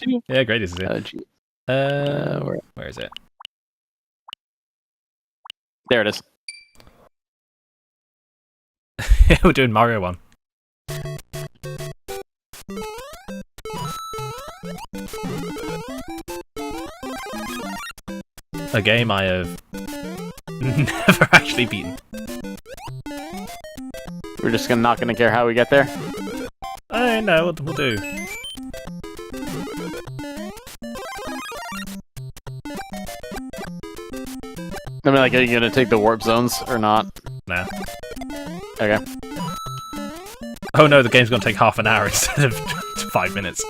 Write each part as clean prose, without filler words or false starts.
too. Yeah, Gradius is here. Where is it? There it is. Yeah, we're doing Mario 1. A game I have never actually beaten. We're just not gonna care how we get there. I know, we'll do. I mean, like, are you gonna take the warp zones or not? Nah. Okay. Oh no, the game's gonna take half an hour instead of 5 minutes.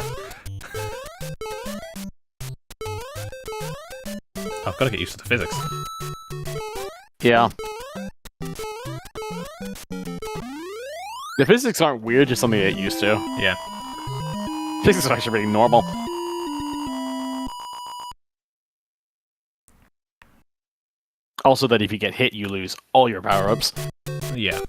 I've got to get used to the physics. Yeah. The physics aren't weird, just something to get used to. Yeah. Physics are actually pretty normal. Also that if you get hit, you lose all your power-ups. Yeah.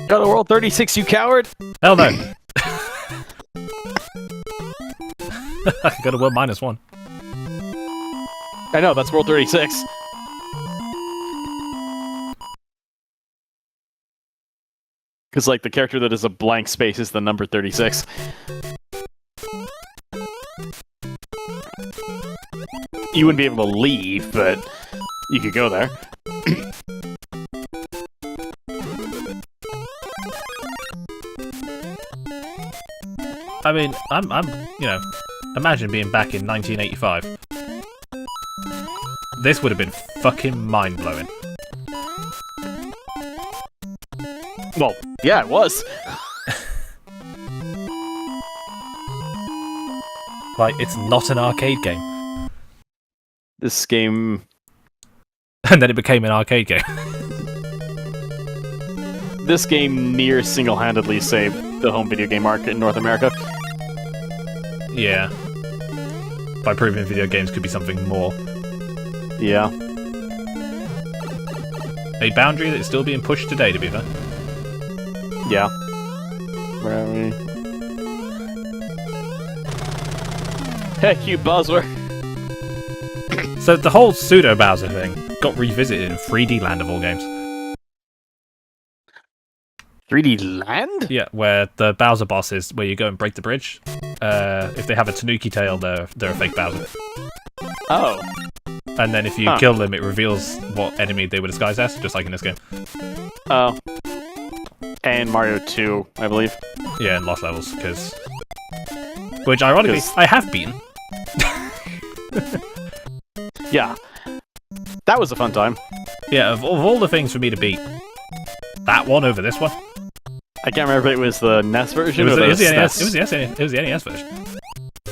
Go to World 36, you coward! Hell no! I could go to World -1. I know, that's World 36. Because, like, the character that is a blank space is the number 36. You wouldn't be able to leave, but you could go there. I mean, I'm, you know, imagine being back in 1985. This would have been fucking mind-blowing. Well, yeah, it was. Like, it's not an arcade game. This game... And then it became an arcade game. This game near single-handedly saved the home video game market in North America. Yeah. By proving video games could be something more. Yeah. A boundary that is still being pushed today, to be fair. Yeah. Where are we? Heck you, Bowser! So the whole pseudo Bowser thing got revisited in 3D Land of all games. 3D Land? Yeah, where the Bowser bosses, where you go and break the bridge, if they have a Tanuki tail, they're a fake Bowser. Oh. And then if you kill them, it reveals what enemy they were disguised as, just like in this game. Oh. And Mario 2, I believe. Yeah, and Lost Levels, because... Which, ironically, I have beaten. Yeah. That was a fun time. Yeah, of all the things for me to beat, that one over this one. I can't remember if it was the NES version or the NES. SNES. It was the NES version.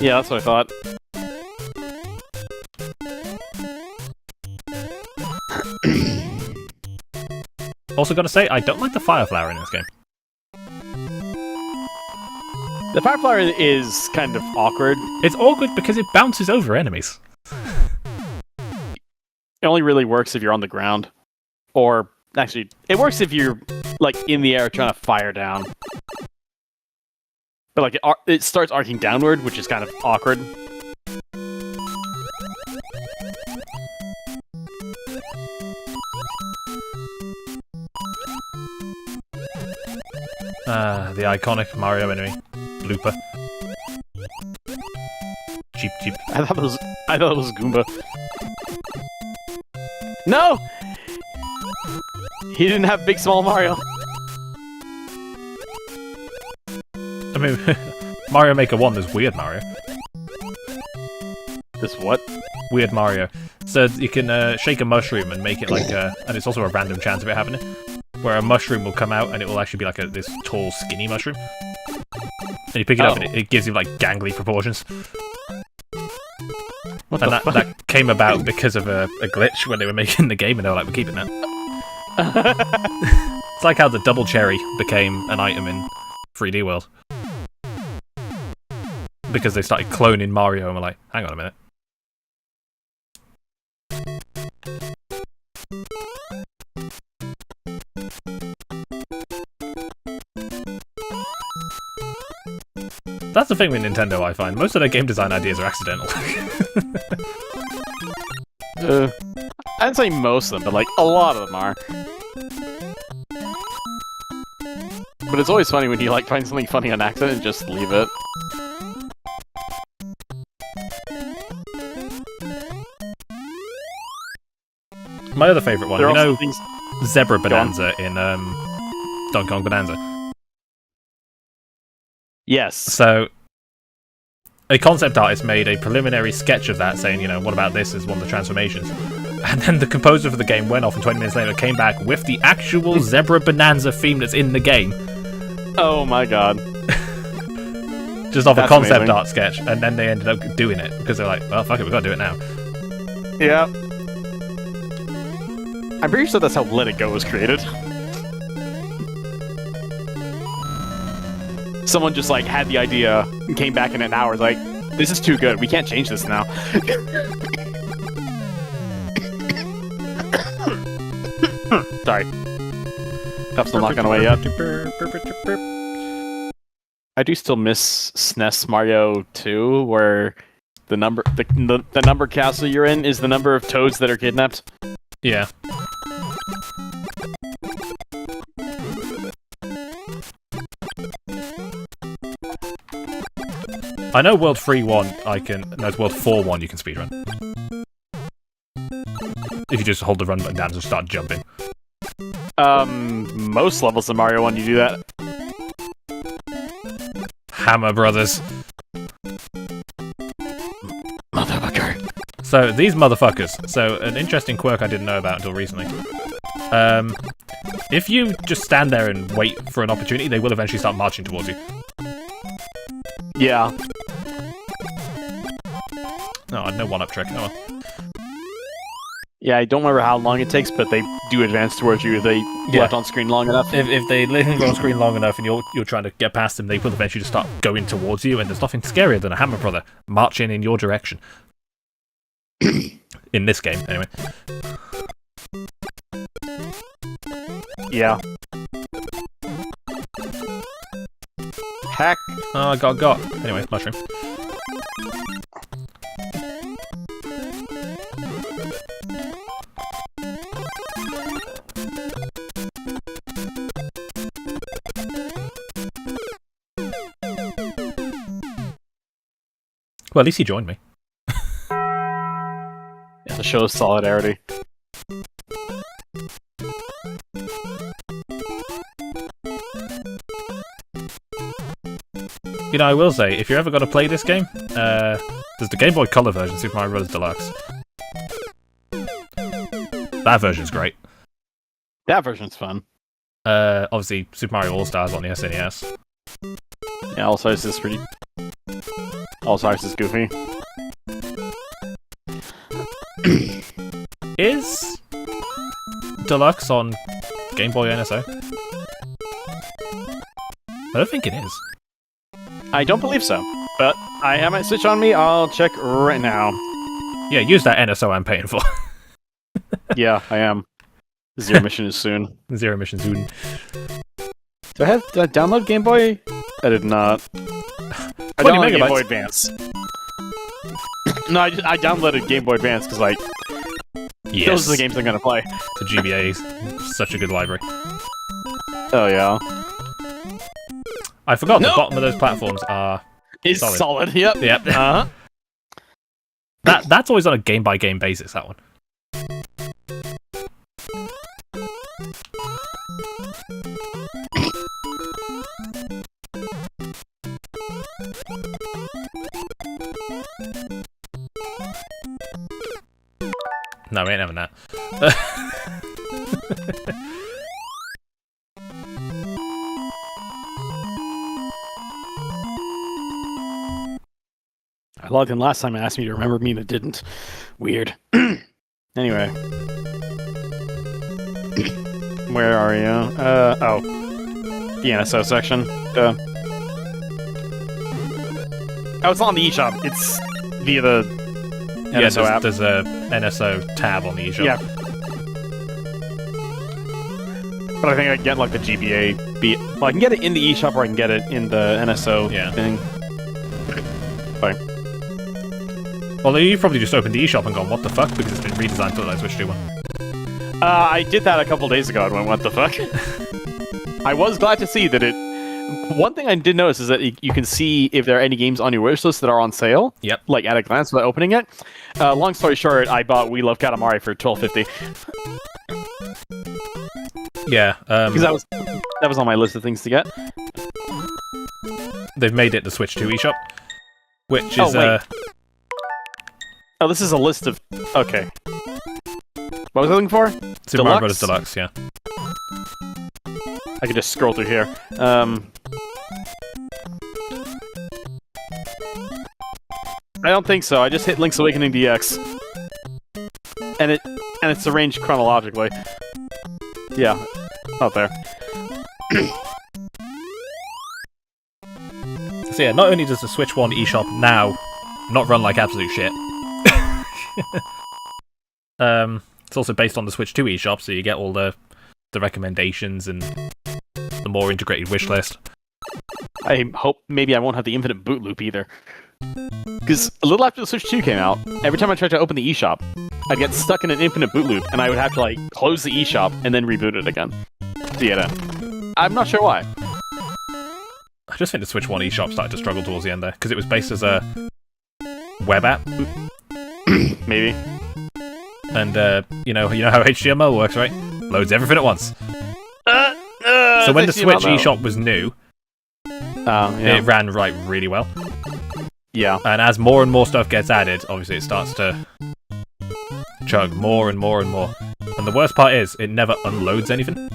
Yeah, that's what I thought. Also gotta say, I don't like the Fire Flower in this game. The Fire Flower is kind of awkward. It's awkward because it bounces over enemies. It only really works if you're on the ground. Or, actually, it works if you're, like, in the air trying to fire down. But, like, it starts arcing downward, which is kind of awkward. The iconic Mario enemy. Blooper. Cheap. I thought it was Goomba. No! He didn't have Big Small Mario. I mean, Mario Maker 1, there's Weird Mario. This what? Weird Mario. So you can shake a mushroom and make it like a... And it's also a random chance of it happening. Where a mushroom will come out and it will actually be like this tall, skinny mushroom. And you pick it up and it gives you like gangly proportions. What And the fuck? that came about because of a glitch when they were making the game and they were like, we're keeping that. It's like how the double cherry became an item in 3D World. Because they started cloning Mario and were like, hang on a minute. That's the thing with Nintendo, I find. Most of their game design ideas are accidental. I'd say most of them, but like a lot of them are. But it's always funny when you like find something funny on accident and just leave it. My other favourite one, There you are also know things. Zebra Bonanza in Donkey Kong Bonanza? Yes. So, a concept artist made a preliminary sketch of that, saying, you know, what about this as one of the transformations? And then the composer for the game went off, and 20 minutes later came back with the actual Zebra Bonanza theme that's in the game. Oh my god. Just off a That's concept amazing. art sketch, and then they ended up doing it, because they're like, well, fuck it, we've got to do it now. Yeah. I'm pretty sure that's how Let It Go was created. Someone just like had the idea and came back in an hour like, this is too good, we can't change this now. Sorry. Cup's still not gone away yet. I do still miss SNES Mario 2, where the number castle you're in is the number of toads that are kidnapped. Yeah. I know World 3-1 no, it's World 4-1 you can speedrun. If you just hold the run button down and start jumping. Most levels of Mario 1 you do that. Hammer Brothers. Motherfucker. So, these motherfuckers. So, an interesting quirk I didn't know about until recently. If you just stand there and wait for an opportunity, they will eventually start marching towards you. Yeah. No, no one-up trick. Oh well. Yeah, I don't remember how long it takes, but they do advance towards you if they left on screen long enough. If they linger on screen long enough and you're trying to get past them, they will eventually just start going towards you, and there's nothing scarier than a Hammer Brother marching in your direction. In this game, anyway. Yeah. Heck. Oh, I got. Anyway, mushroom. Well, at least he joined me. Yeah, the show's solidarity. You know, I will say, if you're ever going to play this game, there's the Game Boy Color version, Super Mario Bros. Deluxe. That version's great. That version's fun. Obviously, Super Mario All-Stars on the SNES. Yeah, All Stars is pretty. All Stars is goofy. Is Deluxe on Game Boy NSO? I don't think it is. I don't believe so, but I have my Switch on me. I'll check right now. Yeah, use that NSO I'm paying for. Yeah, I am. Zero Mission is soon. Zero Mission soon. Did I download Game Boy? I did not. I 20 downloaded Game megabytes. Boy Advance. No, I downloaded Game Boy Advance because, like, Yes. those are the games I'm gonna play. The GBA is such a good library. Oh yeah. I forgot No! the bottom of those platforms are... It's Solid. solid. Yep. Yep. Uh-huh. That's always on a game-by-game basis, that one. No, we ain't having that. I logged in last time and asked me to remember me, and it didn't. Weird. Anyway. Where are you? Oh. The NSO section. Oh, it's not on the eShop. It's via the NSO app. There's a NSO tab on the eShop. Yeah. But I think I can get like the GBA beat. Well, I can get it in the eShop or I can get it in the NSO thing. Fine. Although you probably just opened the eShop and gone, what the fuck? Because it's been redesigned for the Switch 2 one. I did that a couple days ago and went, what the fuck? I was glad to see that it... One thing I did notice is that you can see if there are any games on your wish list that are on sale. Yep. Like at a glance without opening it. Long story short, I bought We Love Katamari for $12.50. Yeah. Because that was on my list of things to get. They've made it the Switch 2 eShop. Which is... Oh, this is a list of... Okay. What was I looking for? Super Mario Bros. Deluxe, yeah. I can just scroll through here. I don't think so. I just hit Link's Awakening DX. And it's arranged chronologically. Yeah. Out there. So yeah, not only does the Switch 1 eShop now not run like absolute shit, it's also based on the Switch 2 eShop, so you get all the recommendations and the more integrated wish list. I hope maybe I won't have the infinite boot loop either. Because a little after the Switch 2 came out, every time I tried to open the eShop, I'd get stuck in an infinite boot loop, and I would have to like close the eShop and then reboot it again to get in. I'm not sure why. I just think the Switch 1 eShop started to struggle towards the end there, because it was based as a web app. Maybe. And you know how HTML works, right? Loads everything at once. So when the Switch eShop was new, it ran really well. Yeah. And as more and more stuff gets added, obviously it starts to chug more and more and more. And the worst part is, it never unloads anything.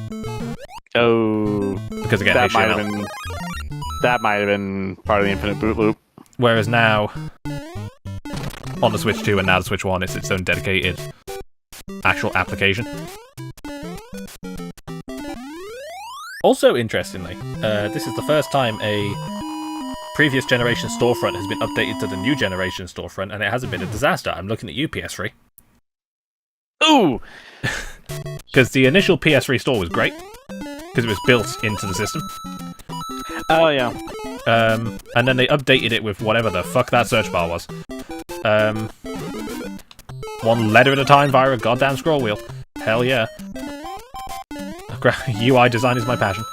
Oh. Because again, HTML. That might have been part of the infinite boot loop. Whereas now, on the Switch 2 and now the Switch 1, it's its own dedicated actual application. Also, interestingly, this is the first time a previous generation storefront has been updated to the new generation storefront, and it hasn't been a disaster. I'm looking at you, PS3. Ooh! Because the initial PS3 store was great, because it was built into the system. Oh, yeah. And then they updated it with whatever the fuck that search bar was. One letter at a time via a goddamn scroll wheel. Hell yeah. UI design is my passion.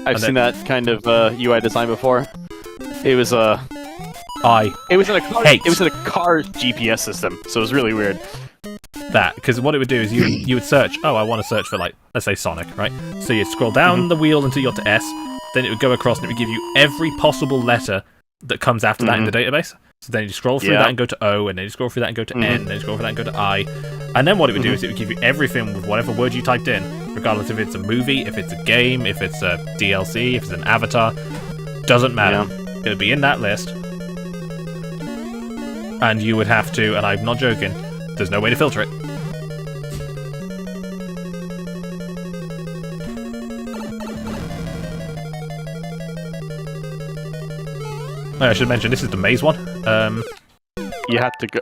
I've seen that kind of UI design before. It was a... It was in a car's GPS system, so it was really weird. That, because what it would do is you would search, oh, I want to search for, like, let's say Sonic, right? So you'd scroll down the wheel until you got to S, then it would go across and it would give you every possible letter that comes after that in the database. So then you scroll through that and go to O, and then you scroll through that and go to N, and then you scroll through that and go to I. And then what it would do is it would give you everything with whatever word you typed in, regardless if it's a movie, if it's a game, if it's a DLC, if it's an avatar. Doesn't matter. It would be in that list. And you would have to, and I'm not joking, there's no way to filter it. I should mention, this is the maze one. You have to go...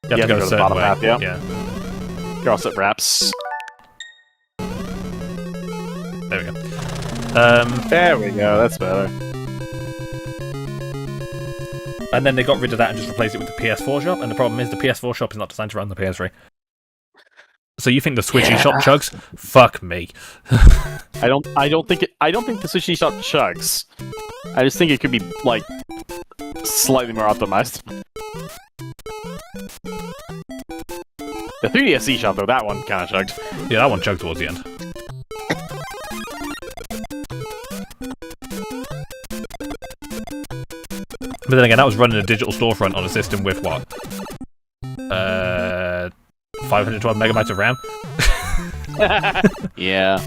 You have to go a certain way. Path, yeah. Cross it wraps. There we go. There we go, that's better. And then they got rid of that and just replaced it with the PS4 shop, and the problem is the PS4 shop is not designed to run the PS3. So you think the Switch eShop chugs? Fuck me. I don't think the Switch eShop chugs. I just think it could be like slightly more optimized. The 3DS eShop though, that one kind of chugged. Yeah, that one chugged towards the end. But then again, that was running a digital storefront on a system with what? 512 megabytes of RAM. Yeah.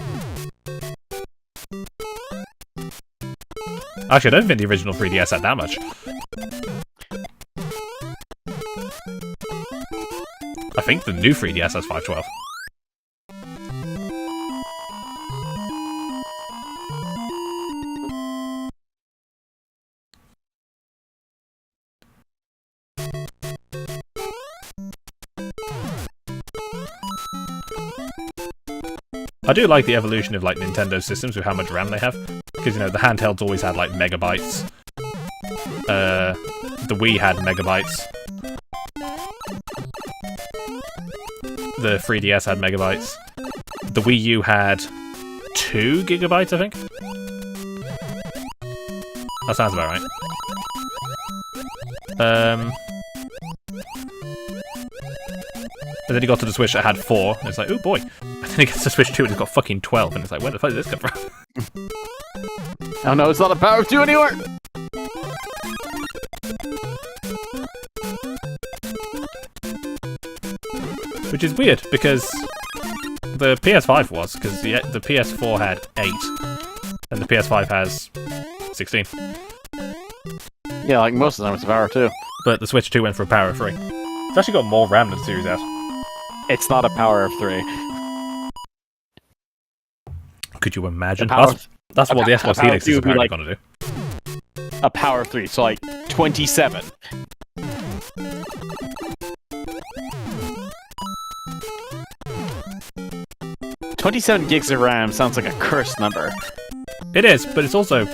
Actually, I don't think the original 3DS had that much. I think the new 3DS has 512. I do like the evolution of like Nintendo systems with how much RAM they have, because you know the handhelds always had like megabytes. The Wii had megabytes. The 3DS had megabytes. The Wii U had 2 gigabytes, I think. That sounds about right. And then he got to the Switch that had 4, and it's like, oh boy. And then he gets to Switch 2 and it's got fucking 12, and it's like, where the fuck did this come from? Oh no, it's not a Power of 2 anymore! Which is weird, because the PS5 was, because the PS4 had 8, and the PS5 has 16. Yeah, like most of them, it's a Power of 2. But the Switch 2 went for a Power of 3. It's actually got more RAM than the Series S. It's not a Power of 3. Could you imagine? Power That's what the Xbox Power Helix of 2 is would be apparently like- going to do. A Power of 3, so like 27. $27 gigs of RAM sounds like a cursed number. It is, but it's also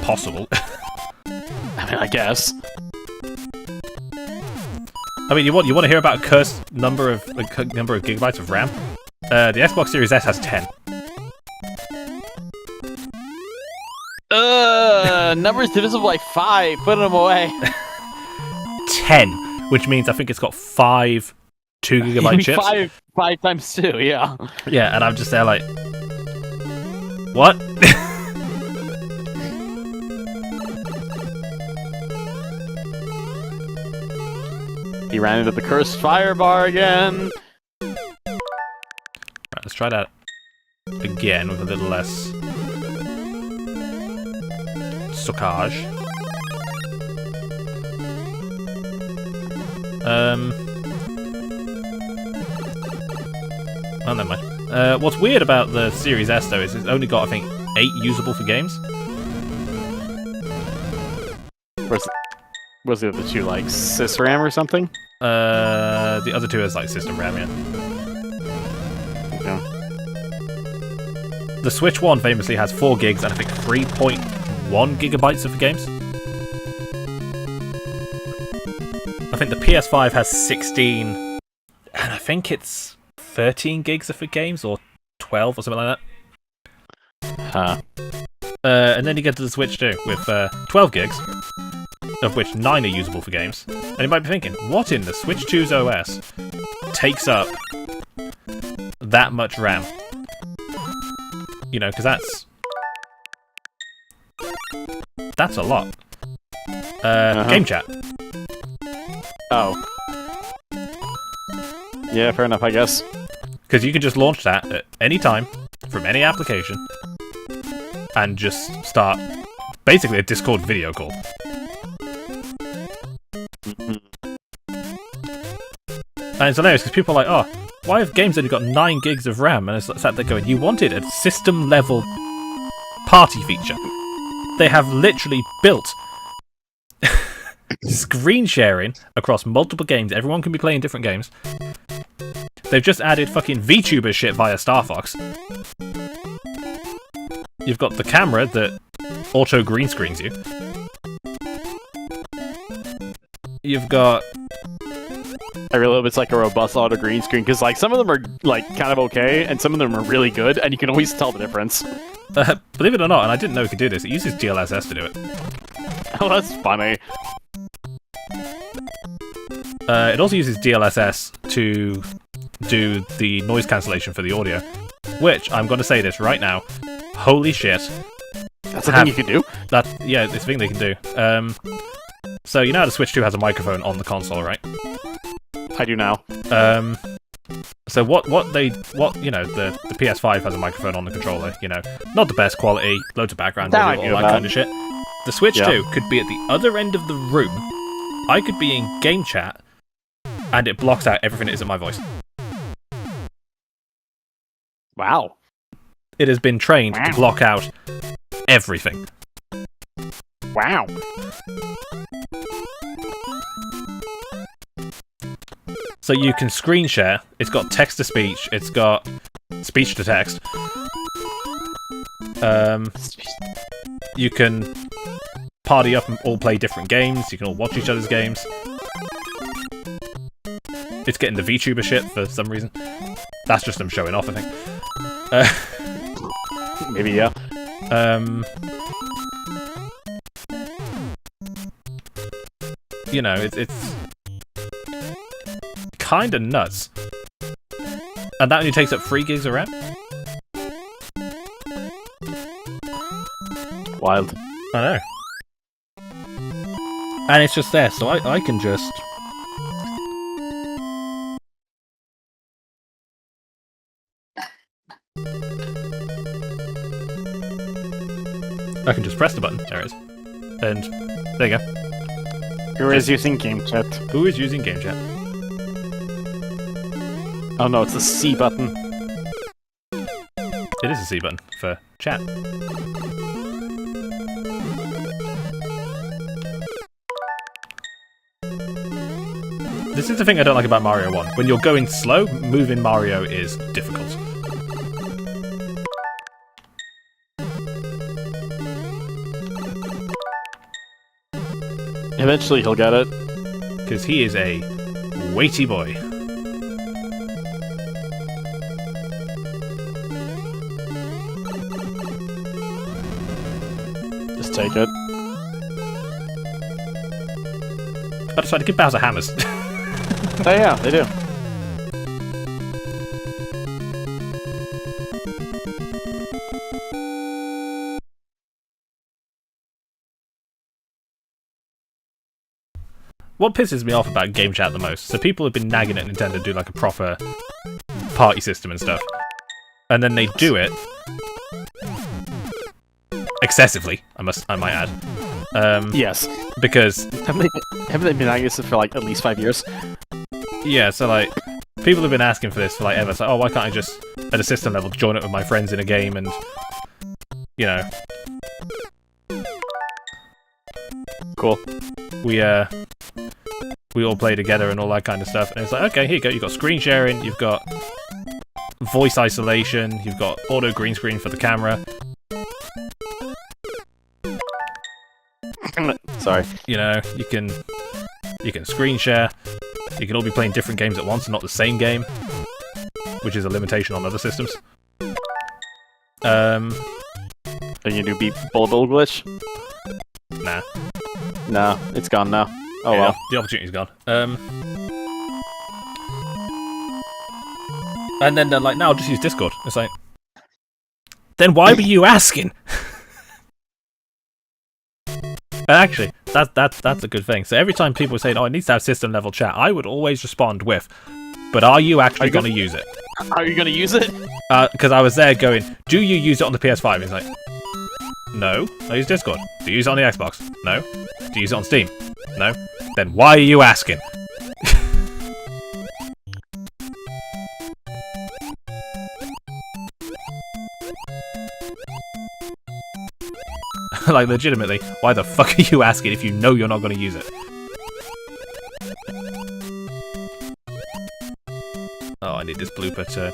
possible. I mean, I guess. I mean, you want to hear about a cursed number of gigabytes of RAM? The Xbox Series S has 10. Numbers divisible by 5. Put them away. 10, which means I think it's got 5 2 gigabyte chips. 5 times 2, yeah. Yeah, and I'm just there like, what? He ran into the cursed fire bar again. Right, let's try that again with a little less stockage. Oh, never mind. What's weird about the Series S, though, is it's only got, I think, 8 usable for games. Was the other 2 like SysRAM or something? The other 2 is, like, system RAM, yeah. Okay. The Switch 1 famously has 4 gigs and I think 3.1 gigabytes of games. I think the PS5 has 16, and I think it's 13 gigs of games, or 12, or something like that. Huh. And then you get to the Switch 2 with 12 gigs, of which 9 are usable for games. And you might be thinking, what in the Switch 2's OS takes up that much RAM? You know, because that's a lot. Game chat. Oh. Yeah, fair enough, I guess. Because you can just launch that at any time, from any application, and just start basically a Discord video call. And it's hilarious because people are like, oh, why have games only got 9 gigs of RAM? And it's sat there going, you wanted a system-level party feature. They have literally built screen sharing across multiple games. Everyone can be playing different games. They've just added fucking VTuber shit via Star Fox. You've got the camera that auto green screens you. You've got... I really hope it's like a robust auto green screen, because like some of them are like kind of okay, and some of them are really good, and you can always tell the difference. Believe it or not, and I didn't know it could do this, it uses DLSS to do it. Oh, that's funny. It also uses DLSS to do the noise cancellation for the audio, which, I'm going to say this right now, holy shit. That's a thing you can do? Yeah, it's a thing they can do. So you know how the Switch 2 has a microphone on the console, right? I do now. So what the PS5 has a microphone on the controller, not the best quality, loads of background audio, all that kind of shit. The Switch 2 could be at the other end of the room. I could be in game chat, and it blocks out everything that isn't my voice. Wow. It has been trained to block out everything. Wow. So you can screen share. It's got text to speech. It's got speech to text. You can party up and all play different games. You can all watch each other's games. It's getting the VTuber shit for some reason. That's just them showing off, I think. Maybe, yeah. It's kind of nuts. And that only takes up 3 gigs of RAM? Wild. I know. And it's just there, so I can just... I can just press the button. There it is. And there you go. Who is using game chat? Who is using game chat? Oh no, it's the C button. It is a C button for chat. This is the thing I don't like about Mario 1. When you're going slow, moving Mario is difficult. Eventually he'll get it. Because he is a weighty boy. Just take it. I decided to give Bowser hammers. Oh yeah, they do. What pisses me off about game chat the most, so people have been nagging at Nintendo to do like a proper party system and stuff. And then they do it excessively, I might add. Yes. Because Haven't they been doing this for like at least 5 years? yeah, so like people have been asking for this for like ever. It's like, oh, why can't I just at a system level join it with my friends in a game and Cool. we all play together and all that kind of stuff. And it's like, okay, here you go. You've got screen sharing, you've got voice isolation, you've got auto green screen for the camera. Sorry. You can screen share. You can all be playing different games at once and not the same game, which is a limitation on other systems. Are you do beat bullet glitch? Nah. No, it's gone now. Oh Yeah, well. the opportunity's gone. And then they're like, no, I'll just use Discord. It's like, then why were you asking? Actually, that's a good thing. So every time people are saying, oh, it needs to have system level chat, I would always respond with, but are you actually going to use it? Are you going to use it? Because I was there going, do you use it on the PS5? He's like, no, I use Discord. Do you use it on the Xbox? No. Do you use it on Steam? No. Then why are you asking? Like, legitimately, why the fuck are you asking if you know you're not going to use it? Oh, I need this blooper to...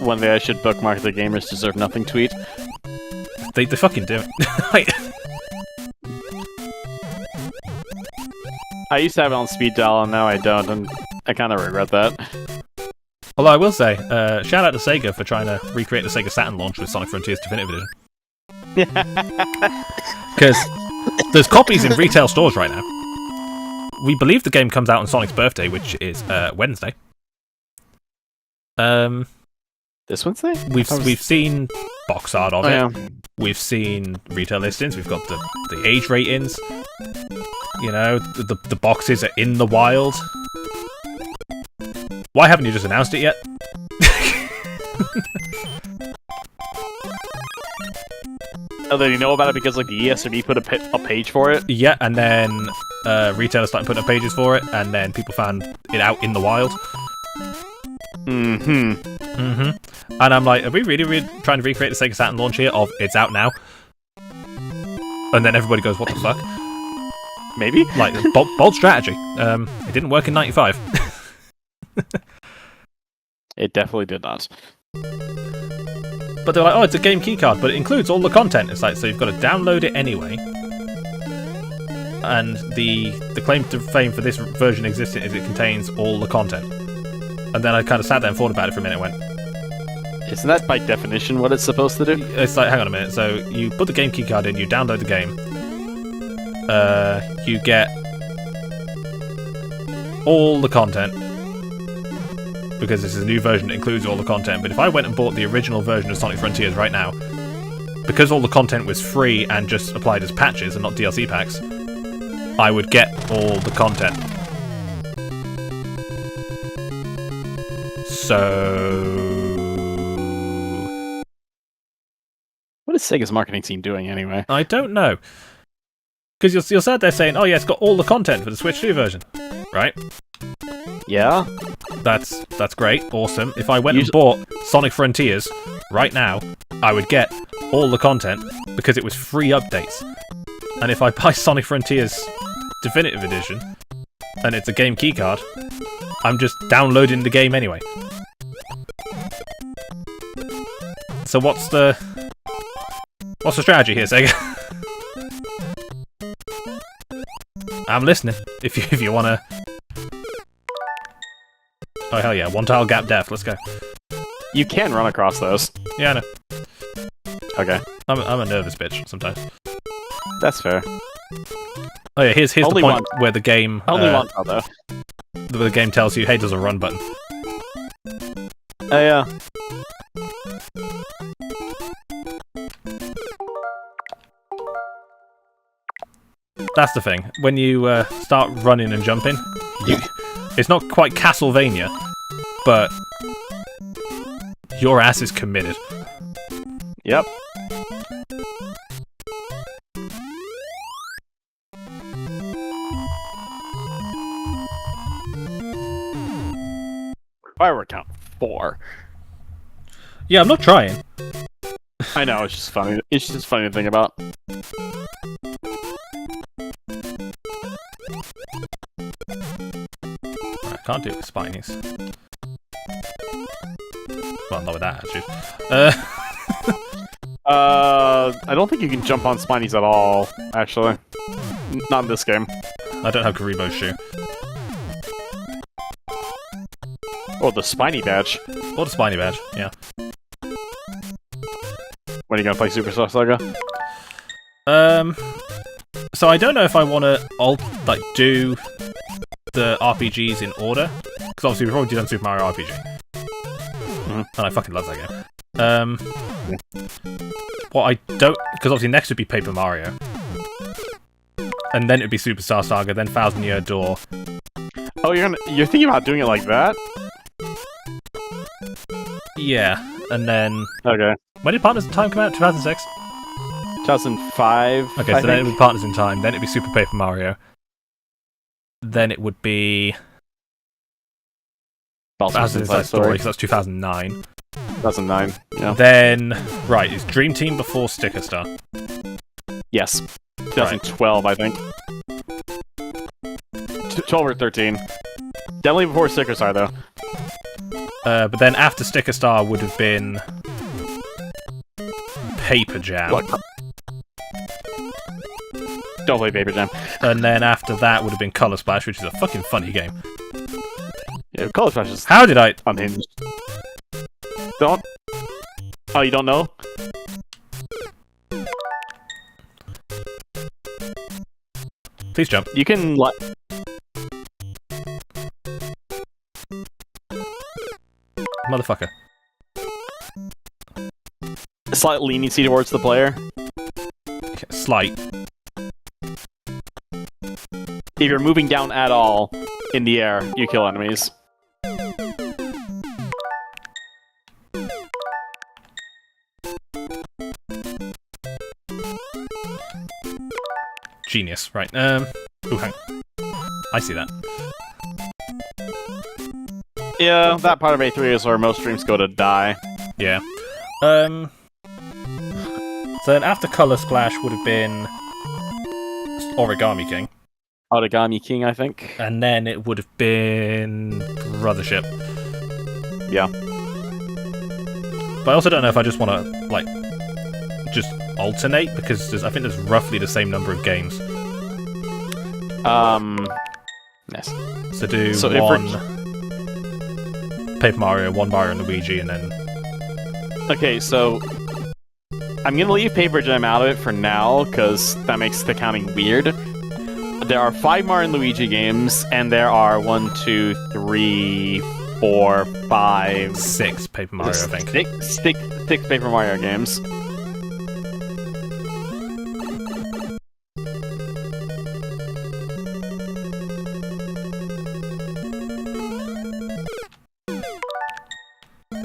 One day I should bookmark the Gamers Deserve Nothing tweet. They fucking do. Like... I used to have it on speed dial and now I don't, and I kind of regret that. Although I will say, shout out to Sega for trying to recreate the Sega Saturn launch with Sonic Frontiers Definitive Edition. Because there's copies in retail stores right now. We believe the game comes out on Sonic's birthday, which is Wednesday. This Wednesday? We've seen box art of it. Yeah. We've seen retail listings. We've got the age ratings. The boxes are in the wild. Why haven't you just announced it yet? Oh, then you know about it because like the ESRB put a page for it. Yeah, and then retailers started putting up pages for it, and then people found it out in the wild. And I'm like, are we really trying to recreate the Sega Saturn launch here of it's out now? And then everybody goes, what the fuck? Maybe? Like, bold strategy. It didn't work in 95. It definitely did not. But they're like, oh, it's a game keycard, but it includes all the content. It's like, so you've got to download it anyway. And the claim to fame for this version existing is it contains all the content. And then I kind of sat there and thought about it for a minute and went, isn't that by definition what it's supposed to do? it's like, hang on a minute. So you put the game keycard in, you download the game. You get all the content. Because this is a new version that includes all the content. But if I went and bought the original version of Sonic Frontiers right now, because all the content was free and just applied as patches and not DLC packs, I would get all the content. So... What is Sega's marketing team doing anyway? I don't know. Because you'll sit there saying, oh yeah, it's got all the content for the Switch 2 version. Right? Yeah? That's great, awesome. If I went and bought Sonic Frontiers right now, I would get all the content because it was free updates. And if I buy Sonic Frontiers Definitive Edition, and it's a game keycard, I'm just downloading the game anyway. So what's the strategy here, Sega? I'm listening. If you wanna. Oh hell yeah, one tile gap depth. Let's go. You can run across those. Yeah, I know. Okay. I'm a nervous bitch sometimes. That's fair. Oh yeah, here's the point where the game Only one tile though. where the game tells you, hey, there's a run button. Oh yeah. That's the thing. When you start running and jumping, it's not quite Castlevania, but your ass is committed. Yep. Firework count 4. Yeah, I'm not trying. I know, it's just funny. It's just funny to think about. I can't do it with Spinies. Well, not with that, actually. I don't think you can jump on Spinies at all, actually. Not in this game. I don't have Karibo's shoe. Or the Spiny badge. Or the Spiny badge, yeah. When are you gonna play Superstar Saga? So I don't know if I want to do the RPGs in order, because obviously we've already done Super Mario RPG, and I fucking love that game. What I don't, because obviously next would be Paper Mario, and then it'd be Superstar Saga, then Thousand Year Door. Oh, you're thinking about doing it like that? Yeah, and then Okay. when did Partners in Time come out? 2006. 2005. Okay, so then it would be Partners in Time, then it'd be Super Paper Mario. Then it would be Bowser's Inside Story, because that's 2009. 2009, yeah. Then, right, is Dream Team before Sticker Star? Yes. 2012, I think. 12 or 13. Definitely before Sticker Star, though. But then after Sticker Star would have been Paper Jam. What? Don't play Paper Jam. And then after that would have been Color Splash, which is a fucking funny game. Yeah, Color Splash is How did I... unhinged. Don't... Oh, you don't know? Please jump. You can, like... Motherfucker. A slight leniency towards the player. Slight. If you're moving down at all in the air, you kill enemies. Genius, right. Ooh, hang on. I see that. Yeah, that part of A3 is where most streams go to die. Yeah. So then after Color Splash would have been Origami King. Origami King, I think. And then it would have been Brothership. Yeah. But I also don't know if I just want to, like, just alternate, because I think there's roughly the same number of games. Yes. So do one Paper Mario, one Mario and Luigi, and then... Okay, so... I'm gonna leave Paper Jam out of it for now, because that makes the counting weird. There are 5 Mario and Luigi games, and there are 1, 2, 3, 4, 5... 6 Paper Mario, I think. Six Paper Mario games.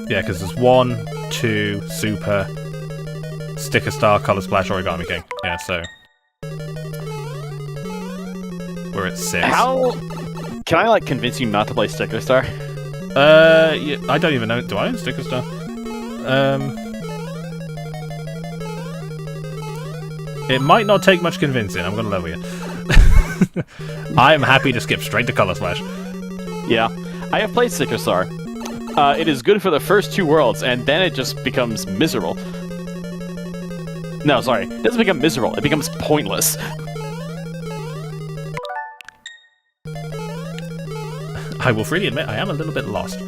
Yeah, because there's 1, 2, Super, Sticker Star, Color Splash, Origami King. Yeah, so... we're at 6. How... Can I, like, convince you not to play Sticker Star? Yeah, I don't even know. Do I own Sticker Star? It might not take much convincing, I'm gonna level you. I'm happy to skip straight to Color Splash. Yeah. I have played Sticker Star. It is good for the first 2 worlds, and then it just becomes miserable. No, sorry. It doesn't become miserable. It becomes pointless. I will freely admit I am a little bit lost.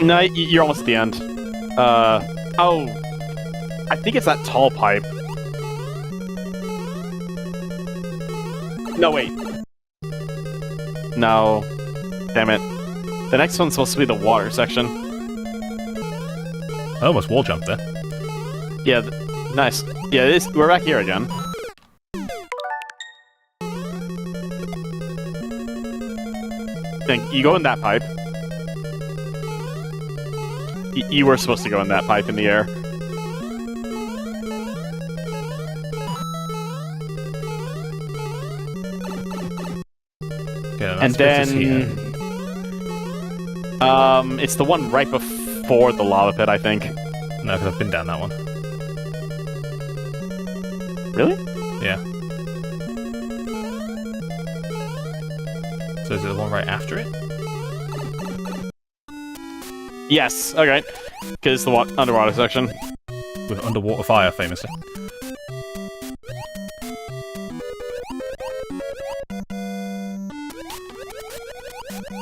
No, you're almost at the end. Oh. I think it's that tall pipe. No, wait. No. Damn it. The next one's supposed to be the water section. I almost wall jumped there. Yeah, nice. Yeah, we're back here again. You go in that pipe. You were supposed to go in that pipe in the air. Okay, and then... it's the one right before the lava pit, I think. No, because I've been down that one. Really? Yeah. So is it the one right after it? Yes, okay. Because it's the underwater section. With underwater fire, famously.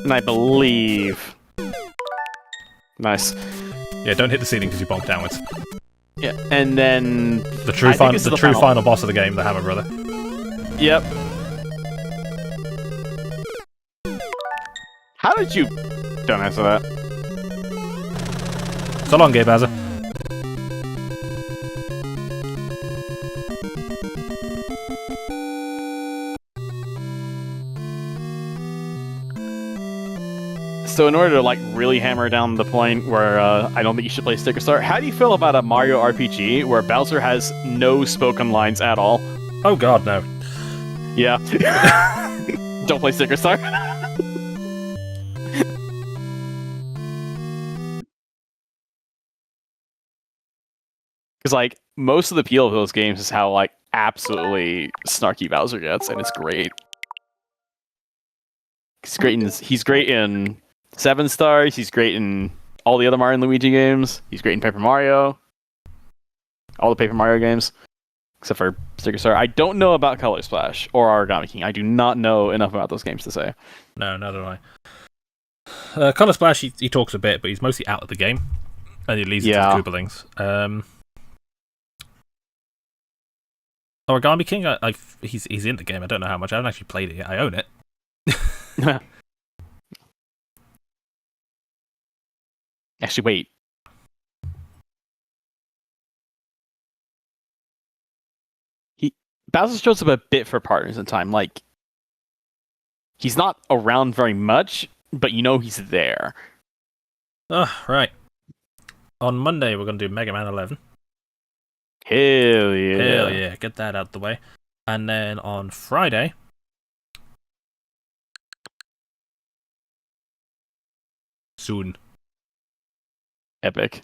And I believe... Nice. Yeah, don't hit the ceiling because you bonk downwards. Yeah, and then... The true final boss of the game, the Hammer Brother. Yep. How did you... Don't answer that. So long, Gabe Hazard. So in order to, like, really hammer down the point where I don't think you should play Sticker Star, how do you feel about a Mario RPG where Bowser has no spoken lines at all? Oh god, no. Yeah. Don't play Sticker Star. Because, like, most of the appeal of those games is how, like, absolutely snarky Bowser gets, and it's great. He's great in 7 Stars, he's great in all the other Mario and Luigi games, he's great in Paper Mario. All the Paper Mario games. Except for Sticker Star. I don't know about Color Splash or Origami King. I do not know enough about those games to say. No, neither do I. Color Splash, he talks a bit, but he's mostly out of the game. And he leaves it to the Koopalings. Origami King, he's in the game. I don't know how much. I haven't actually played it yet. I own it. Actually, wait. Bowser shows up a bit for Partners in Time. Like, he's not around very much, but you know he's there. Oh, right. On Monday, we're going to do Mega Man 11. Hell yeah. Hell yeah, get that out the way. And then on Friday, soon. Epic.